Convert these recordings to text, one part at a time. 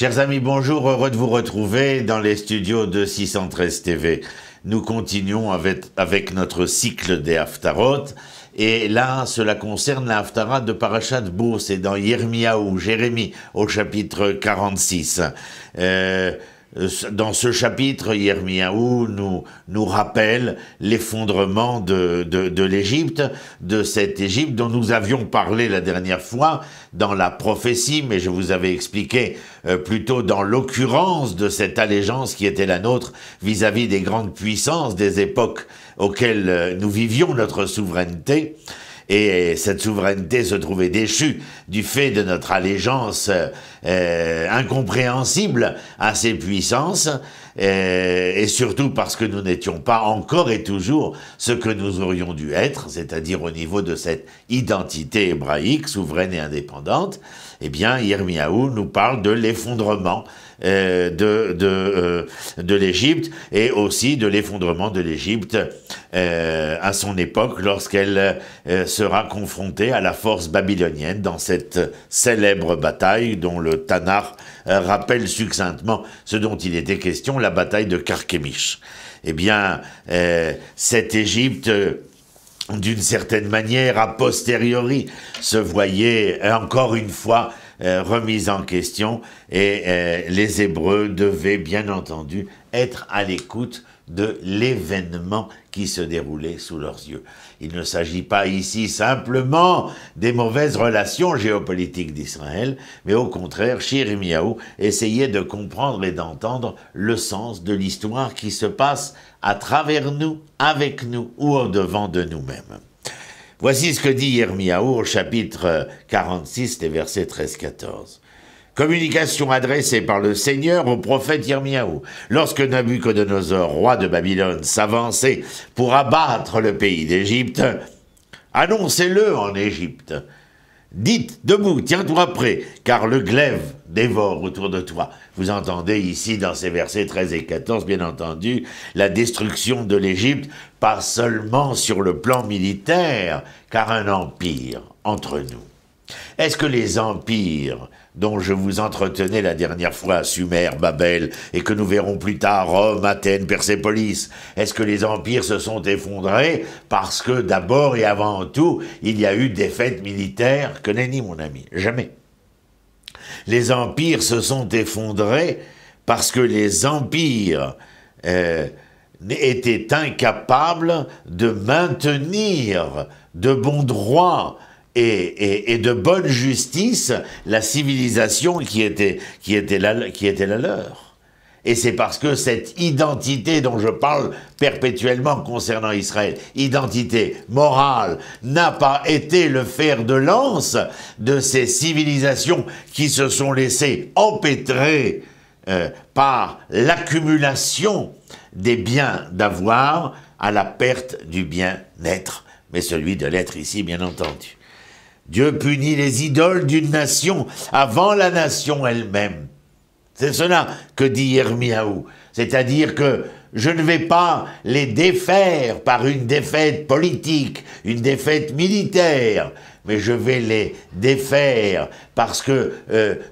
Chers amis, bonjour, heureux de vous retrouver dans les studios de 613 TV. Nous continuons avec notre cycle des Haftarot, et là, cela concerne la Haftara de Parashat Bo, c'est dans Yirmiyahu, Jérémie, au chapitre 46. Dans ce chapitre, Yirmiyahu nous rappelle l'effondrement de l'Égypte, de cette Égypte dont nous avions parlé la dernière fois dans la prophétie, mais je vous avais expliqué plutôt dans l'occurrence de cette allégeance qui était la nôtre vis-à-vis des grandes puissances des époques auxquelles nous vivions notre souveraineté. Et cette souveraineté se trouvait déchue du fait de notre allégeance incompréhensible à ces puissances, et surtout parce que nous n'étions pas encore et toujours ce que nous aurions dû être, c'est-à-dire au niveau de cette identité hébraïque, souveraine et indépendante. Eh bien, Yirmiyahu nous parle de l'effondrement de l'Égypte, et aussi de l'effondrement de l'Égypte à son époque, lorsqu'elle sera confrontée à la force babylonienne dans cette célèbre bataille dont le Tanakh rappelle succinctement ce dont il était question, la bataille de Carchemish. Eh bien, cette Égypte, d'une certaine manière, a posteriori, se voyait encore une fois remise en question, et les Hébreux devaient bien entendu être à l'écoute de l'événement qui se déroulait sous leurs yeux. Il ne s'agit pas ici simplement des mauvaises relations géopolitiques d'Israël, mais au contraire, Yirmiyahu essayait de comprendre et d'entendre le sens de l'histoire qui se passe à travers nous, avec nous ou au-devant de nous-mêmes. Voici ce que dit Yirmiyahu au chapitre 46, les versets 13-14. Communication adressée par le Seigneur au prophète Yirmiyahu. Lorsque Nabuchodonosor, roi de Babylone, s'avançait pour abattre le pays d'Égypte, annoncez-le en Égypte. Dites, debout, tiens-toi prêt, car le glaive dévore autour de toi. Vous entendez ici, dans ces versets 13 et 14, bien entendu, la destruction de l'Égypte, pas seulement sur le plan militaire, car un empire entre nous. Est-ce que les empires dont je vous entretenais la dernière fois, Sumer, Babel, et que nous verrons plus tard, Rome, Athènes, Persépolis, est-ce que les empires se sont effondrés parce que d'abord et avant tout, il y a eu défaite militaire? Que nenni, mon ami, jamais. Les empires se sont effondrés parce que les empires étaient incapables de maintenir de bons droits et de bonne justice la civilisation qui était la leur. Et c'est parce que cette identité dont je parle perpétuellement concernant Israël, identité morale, n'a pas été le fer de lance de ces civilisations qui se sont laissées empêtrer par l'accumulation des biens d'avoir à la perte du bien-être, mais celui de l'être ici, bien entendu. Dieu punit les idoles d'une nation avant la nation elle-même. C'est cela que dit Yirmiyahu. C'est-à-dire que je ne vais pas les défaire par une défaite politique, une défaite militaire, mais je vais les défaire parce que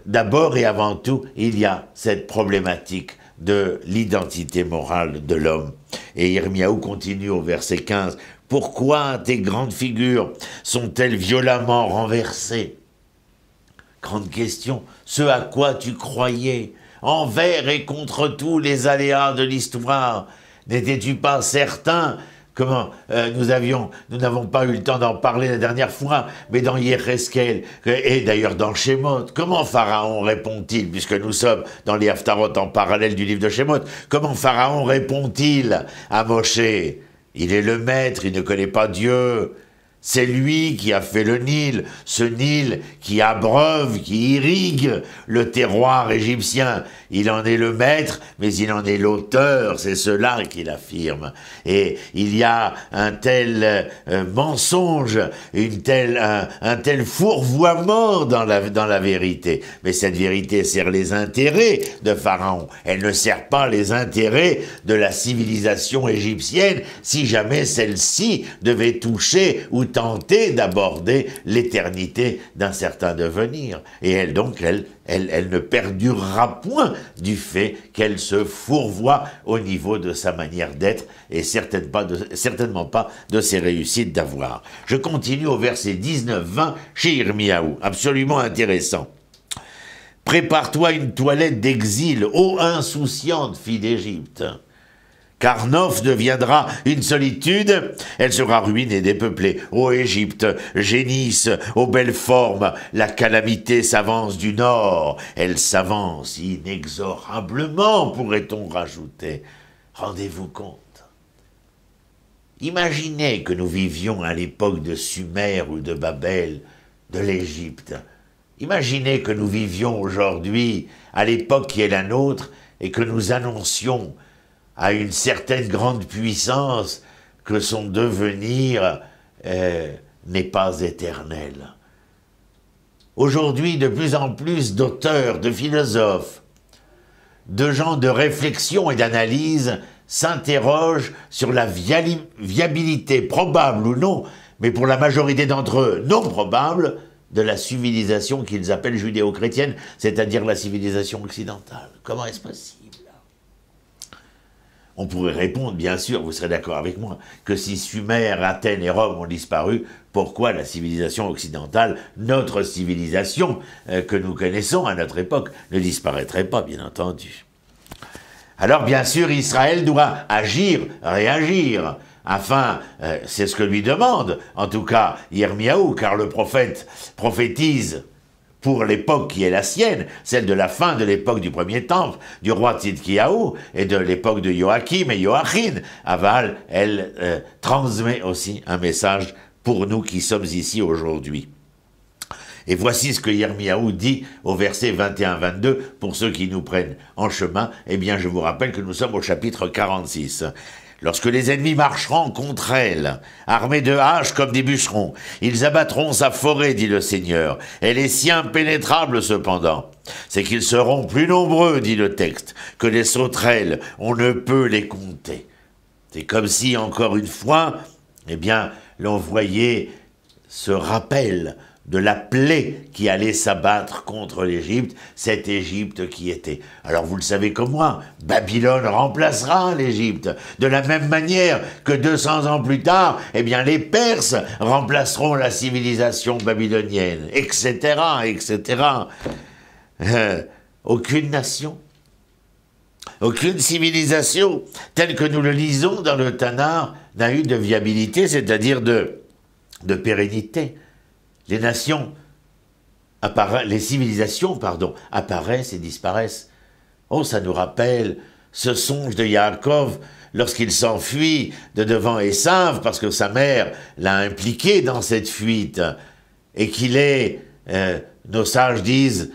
d'abord et avant tout, il y a cette problématique de l'identité morale de l'homme. Et Yirmiyahu continue au verset 15. Pourquoi tes grandes figures sont-elles violemment renversées? Grande question, ce à quoi tu croyais, envers et contre tous les aléas de l'histoire, n'étais-tu pas certain? Comment nous n'avons pas eu le temps d'en parler la dernière fois, mais dans Yecheskel, et d'ailleurs dans Shemot, comment Pharaon répond-il, puisque nous sommes dans les Haftarot en parallèle du livre de Shemot, comment Pharaon répond-il à Moshe? Il est le maître, il ne connaît pas Dieu. C'est lui qui a fait le Nil, ce Nil qui abreuve, qui irrigue le terroir égyptien. Il en est le maître, mais il en est l'auteur, c'est cela qu'il affirme. Et il y a un tel mensonge, un tel fourvoiement dans la vérité. Mais cette vérité sert les intérêts de Pharaon. Elle ne sert pas les intérêts de la civilisation égyptienne si jamais celle-ci devait toucher ou tenter d'aborder l'éternité d'un certain devenir. Et elle, donc, elle ne perdurera point du fait qu'elle se fourvoie au niveau de sa manière d'être et certainement pas de ses réussites d'avoir. Je continue au verset 19-20 chez Yirmiyahu, absolument intéressant. « Prépare-toi une toilette d'exil, ô insouciante fille d'Égypte. Car Noph deviendra une solitude, elle sera ruinée et dépeuplée. Ô Égypte, génisse aux belles formes, la calamité s'avance du nord, elle s'avance inexorablement, pourrait-on rajouter. Rendez-vous compte. Imaginez que nous vivions à l'époque de Sumer ou de Babel, de l'Égypte. Imaginez que nous vivions aujourd'hui à l'époque qui est la nôtre et que nous annoncions à une certaine grande puissance que son devenir n'est pas éternel. Aujourd'hui, de plus en plus d'auteurs, de philosophes, de gens de réflexion et d'analyse s'interrogent sur la viabilité, probable ou non, mais pour la majorité d'entre eux non probable, de la civilisation qu'ils appellent judéo-chrétienne, c'est-à-dire la civilisation occidentale. Comment est-ce possible ? On pourrait répondre, bien sûr, vous serez d'accord avec moi, que si Sumer, Athènes et Rome ont disparu, pourquoi la civilisation occidentale, notre civilisation que nous connaissons à notre époque, ne disparaîtrait pas, bien entendu. Alors, bien sûr, Israël doit agir, réagir, afin, c'est ce que lui demande, en tout cas, Yirmiyahu, car le prophète prophétise pour l'époque qui est la sienne, celle de la fin de l'époque du premier temple, du roi Tzidkiyahu, et de l'époque de Joachim et Joachim. Aval, elle transmet aussi un message pour nous qui sommes ici aujourd'hui. Et voici ce que Yirmiyahu dit au verset 21-22, pour ceux qui nous prennent en chemin. Eh bien, je vous rappelle que nous sommes au chapitre 46. Lorsque les ennemis marcheront contre elle, armés de haches comme des bûcherons, ils abattront sa forêt, dit le Seigneur. Elle est si impénétrable cependant. C'est qu'ils seront plus nombreux, dit le texte, que les sauterelles, on ne peut les compter. C'est comme si, encore une fois, eh bien, l'on voyait ce rappel de la plaie qui allait s'abattre contre l'Égypte, cette Égypte qui était. Alors vous le savez comme moi, Babylone remplacera l'Égypte, de la même manière que 200 ans plus tard, eh bien les Perses remplaceront la civilisation babylonienne, etc., etc. Aucune nation, aucune civilisation, telle que nous le lisons dans le Tanakh, n'a eu de viabilité, c'est-à-dire de pérennité. Les nations, les civilisations, pardon, apparaissent et disparaissent. Oh, ça nous rappelle ce songe de Yaakov lorsqu'il s'enfuit de devant Esav parce que sa mère l'a impliqué dans cette fuite et qu'il est, nos sages disent,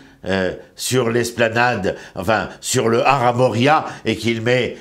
sur l'esplanade, enfin sur le Haramoria, et qu'il met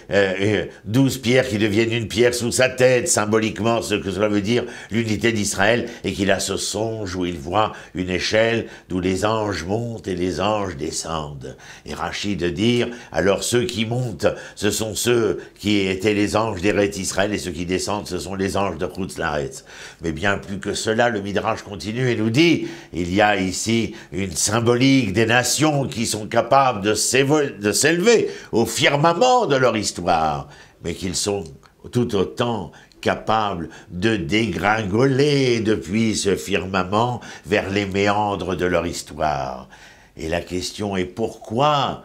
12 pierres qui deviennent une pierre sous sa tête, symboliquement ce que cela veut dire, l'unité d'Israël, et qu'il a ce songe où il voit une échelle d'où les anges montent et les anges descendent. Et Rachid de dire, alors ceux qui montent, ce sont ceux qui étaient les anges d'Eret Israël, et ceux qui descendent, ce sont les anges de Chutz-Laretz. Mais bien plus que cela, le Midrash continue et nous dit, il y a ici une symbolique des nations qui sont capables de s'élever au firmament de leur histoire, mais qu'ils sont tout autant capables de dégringoler depuis ce firmament vers les méandres de leur histoire. Et la question est pourquoi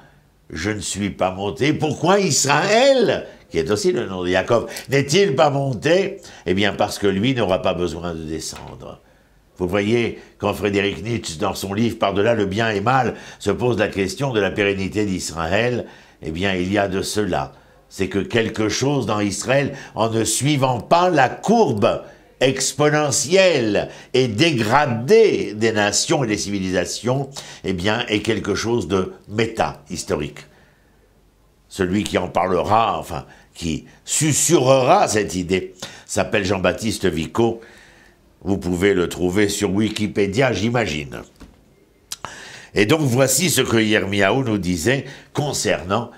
je ne suis pas monté, pourquoi Israël, qui est aussi le nom de Jacob, n'est-il pas monté? Eh bien parce que lui n'aura pas besoin de descendre. Vous voyez, quand Frédéric Nietzsche, dans son livre « Par-delà le bien et mal », se pose la question de la pérennité d'Israël, eh bien, il y a de cela. C'est que quelque chose dans Israël, en ne suivant pas la courbe exponentielle et dégradée des nations et des civilisations, eh bien, est quelque chose de méta-historique. Celui qui en parlera, enfin, qui susurrera cette idée, s'appelle Jean-Baptiste Vico. Vous pouvez le trouver sur Wikipédia, j'imagine. Et donc, voici ce que Yirmiyahu nous disait concernant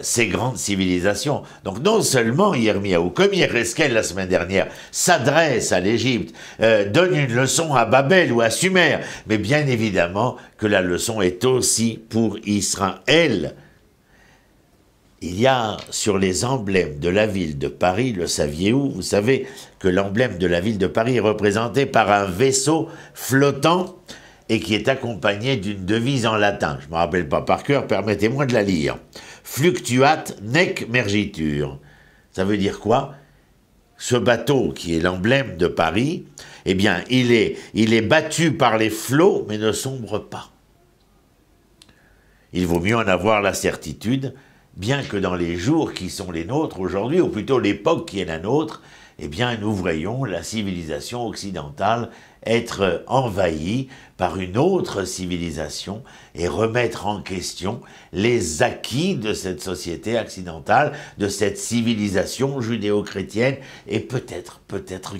ces grandes civilisations. Donc non seulement Yirmiyahu, comme Yéhezkel la semaine dernière, s'adresse à l'Égypte, donne une leçon à Babel ou à Sumer, mais bien évidemment que la leçon est aussi pour Israël. Il y a sur les emblèmes de la ville de Paris, le saviez-vous? Vous savez que l'emblème de la ville de Paris est représenté par un vaisseau flottant et qui est accompagné d'une devise en latin. Je ne me rappelle pas par cœur, permettez-moi de la lire. Fluctuat nec mergitur. Ça veut dire quoi? Ce bateau qui est l'emblème de Paris, eh bien, il est battu par les flots, mais ne sombre pas. Il vaut mieux en avoir la certitude, bien que dans les jours qui sont les nôtres aujourd'hui, ou plutôt l'époque qui est la nôtre, eh bien, nous voyons la civilisation occidentale être envahie par une autre civilisation et remettre en question les acquis de cette société occidentale, de cette civilisation judéo-chrétienne, et peut-être,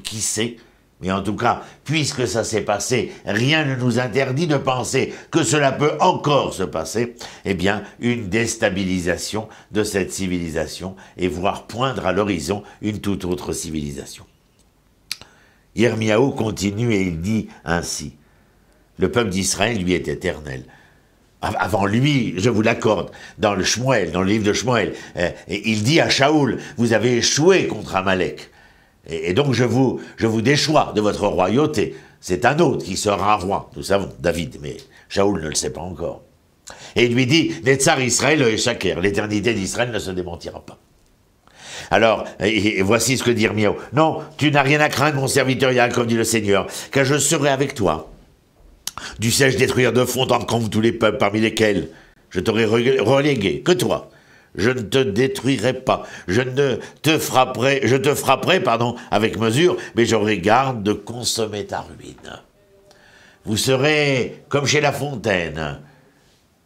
qui sait, mais en tout cas, puisque ça s'est passé, rien ne nous interdit de penser que cela peut encore se passer, eh bien, une déstabilisation de cette civilisation et voir poindre à l'horizon une toute autre civilisation. Yirmiyahu continue et il dit ainsi, le peuple d'Israël lui est éternel. Avant lui, je vous l'accorde, dans le livre de Shmuel, il dit à Shaoul, vous avez échoué contre Amalek. Et donc je vous déchois de votre royauté. C'est un autre qui sera roi, nous savons, David, mais Shaoul ne le sait pas encore. Et il lui dit, Netzar Israël et Shaker, l'éternité d'Israël ne se démentira pas. Alors, et voici ce que dit Yirmiyahu. Non, tu n'as rien à craindre, mon serviteur Yaakov, dit le Seigneur, car je serai avec toi. Dussé-je détruire de fond en comble tous les peuples parmi lesquels je t'aurai relégué, que toi. Je ne te détruirai pas, je te frapperai avec mesure, mais j'aurai garde de consommer ta ruine. Vous serez comme chez La Fontaine,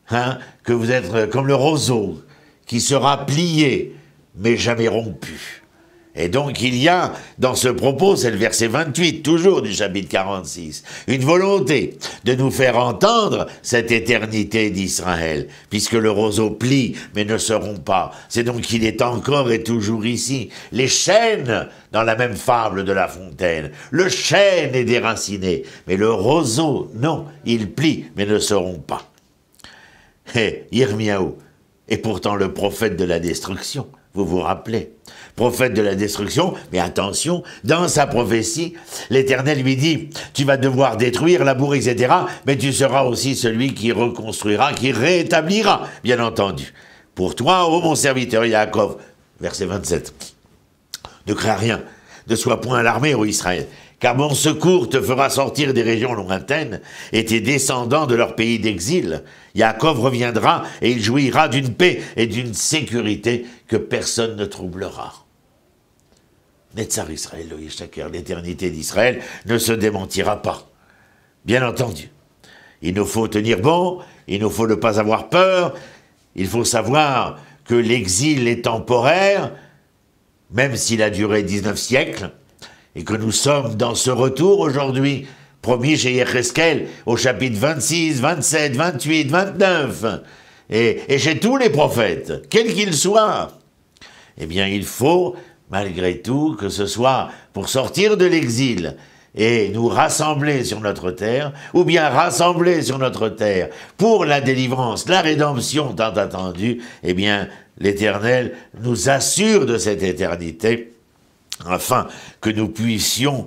hein, que vous êtes comme le roseau, qui sera plié, mais jamais rompu. Et donc il y a, dans ce propos, c'est le verset 28, toujours du chapitre 46, une volonté de nous faire entendre cette éternité d'Israël, puisque le roseau plie, mais ne se rompt pas. C'est donc qu'il est encore et toujours ici. Les chênes, dans la même fable de La Fontaine, le chêne est déraciné, mais le roseau, non, il plie, mais ne se rompt pas. Et Yirmiyahu est pourtant le prophète de la destruction. Vous vous rappelez, prophète de la destruction, mais attention, dans sa prophétie, l'Éternel lui dit, tu vas devoir détruire, labourer, etc., mais tu seras aussi celui qui reconstruira, qui rétablira, bien entendu. Pour toi, ô mon serviteur Yaakov, verset 27, ne crains rien, ne sois point alarmé, ô Israël, car mon secours te fera sortir des régions lointaines et tes descendants de leur pays d'exil. Yaakov reviendra et il jouira d'une paix et d'une sécurité que personne ne troublera. Netzar Israël, l'éternité d'Israël, ne se démentira pas. Bien entendu. Il nous faut tenir bon, il nous faut ne pas avoir peur, il faut savoir que l'exil est temporaire, même s'il a duré 19 siècles, et que nous sommes dans ce retour aujourd'hui, promis chez Yéhezkel, au chapitre 26, 27, 28, 29, et chez tous les prophètes, quels qu'ils soient. Eh bien, il faut, malgré tout, que ce soit pour sortir de l'exil et nous rassembler sur notre terre, ou bien rassembler sur notre terre pour la délivrance, la rédemption tant attendue, eh bien, l'Éternel nous assure de cette éternité, afin que nous puissions,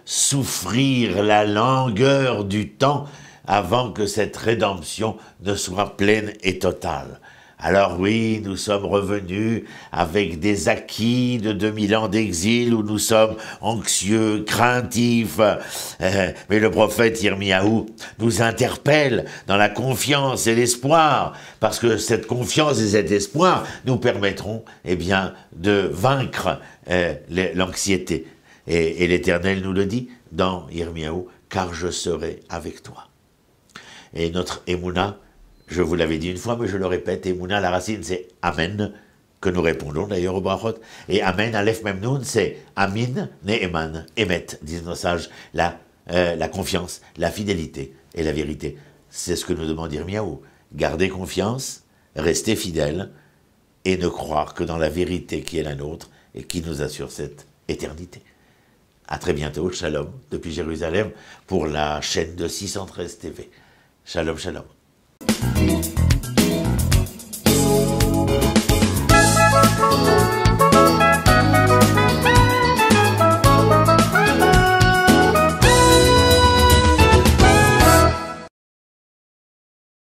souffrir la langueur du temps avant que cette rédemption ne soit pleine et totale. Alors oui, nous sommes revenus avec des acquis de 2000 ans d'exil où nous sommes anxieux, craintifs, mais le prophète Yirmiyahu nous interpelle dans la confiance et l'espoir, parce que cette confiance et cet espoir nous permettront, eh bien, de vaincre l'anxiété. Et l'Éternel nous le dit dans Yirmiyahu, car je serai avec toi. Et notre Emouna, je vous l'avais dit une fois, mais je le répète, Emouna, la racine, c'est Amen, que nous répondons d'ailleurs au Brachot. Et Amen, Aleph Memnoun, c'est Amin, Ne'eman, Emet, disent nos sages, la confiance, la fidélité et la vérité. C'est ce que nous demande Yirmiyahu. Gardez confiance, rester fidèles et ne croire que dans la vérité qui est la nôtre et qui nous assure cette éternité. À très bientôt, shalom, depuis Jérusalem, pour la chaîne de 613 TV. Shalom, shalom.